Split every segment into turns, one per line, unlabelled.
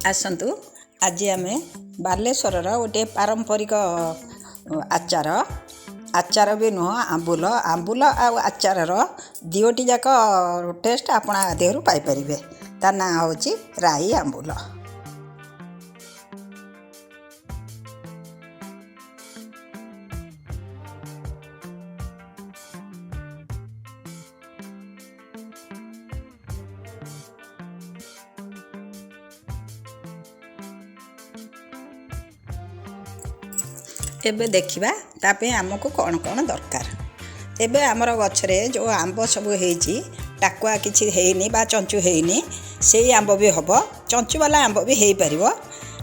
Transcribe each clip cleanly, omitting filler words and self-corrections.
आसतु आज आम बालेश्वर गोटे पारंपरिक आचार आचार भी नुह आंबुल आंबुल आचार दियोटी जाक टेस्ट आपण देहरु पाइपर ता ना हूँ राई आंबुल। एबे देखिबा तापे आमको कौन कौन दरकार। एबे आमर गछरे जो आंब सब हेची टाकुआ किछि हेइनी बा चंचु हेइनी सेई आंब भी हबो, चंचु वाला आंब भी हेइ परिबो।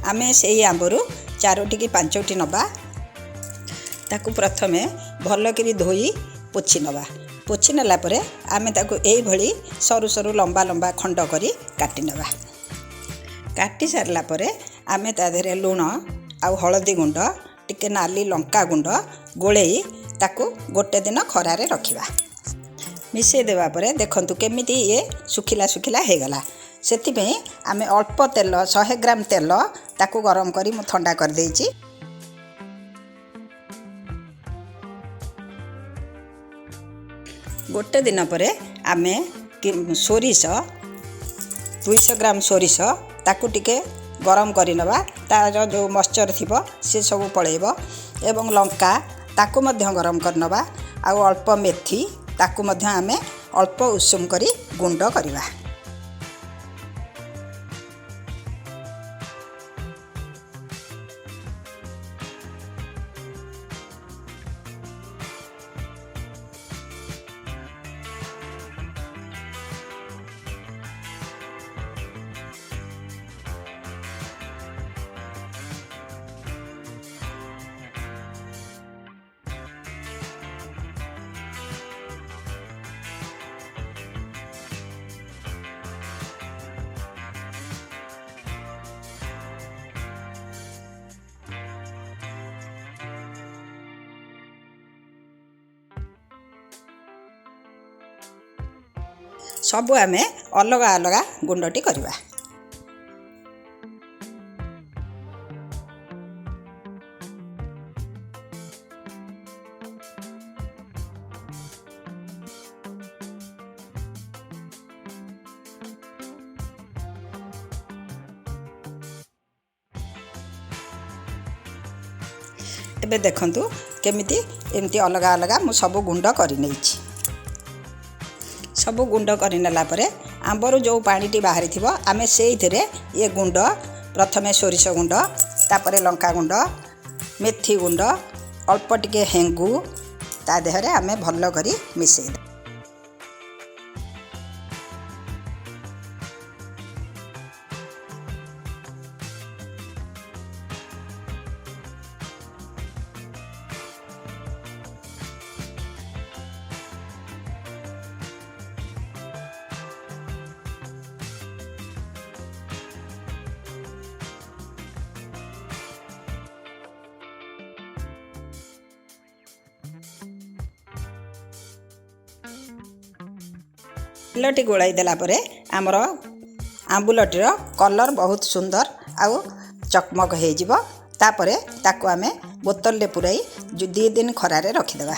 आमे सेई आंबरु 4टी कि 5टी नबा, ताकु प्रथमे भल करी धोई पोछि नबा। पोछि नेला परे आमे ताकु एई भली सरू सरू लंबा लंबा खंड करी काटि नबा। काटि सारला परे आमे ता देरे लूण आउ हळदी गुंड टिके नाली लंका गुंड गोलेई ताकू गोटे दिन खरारे रखिबा। मिसई देवा परे देखंतु केमिति ये सुखिला सुखिला हे गला। सेति पे आमे अल्प तेल 100 ग्राम तेल ताकू गरम करी मु ठंडा कर देइची। गोटे दिन परे आमे सोरिष 200 ग्राम सोरिष ताकू टिके गरम करी नबा। तार जो मॉइस्चर थिबो से सब पळेबो एवं लंका ताकू मध्य गरम कर नबा। आ अल्प मेथी ताकू मध्य आमे अल्प उषुम करी गुंड करिबा। सबु आमे अलग अलग गुंडटी करवा। एबे देखंतु केमिति एमती अलग अलग मु सब गुंड करि नैछि। सब गुंड कर नेला परे आंबर जो पानीटी बाहरी थिबो आमे सेइथिरे ये गुंड प्रथमे सोरिष गुंड तापरे लंका गुंड मेथी गुंड अल्प टिके हेंगु ता देहरे आमे भल्लो करी मिसेइ दे। तेलटी गोलाई देला परे आमर आंबुलटीर कलर बहुत सुंदर आउ चकमक हो जिवो। तापरे ताकू आमे बोतल ले पुराई 2 दिन खरारे रखिदेबा।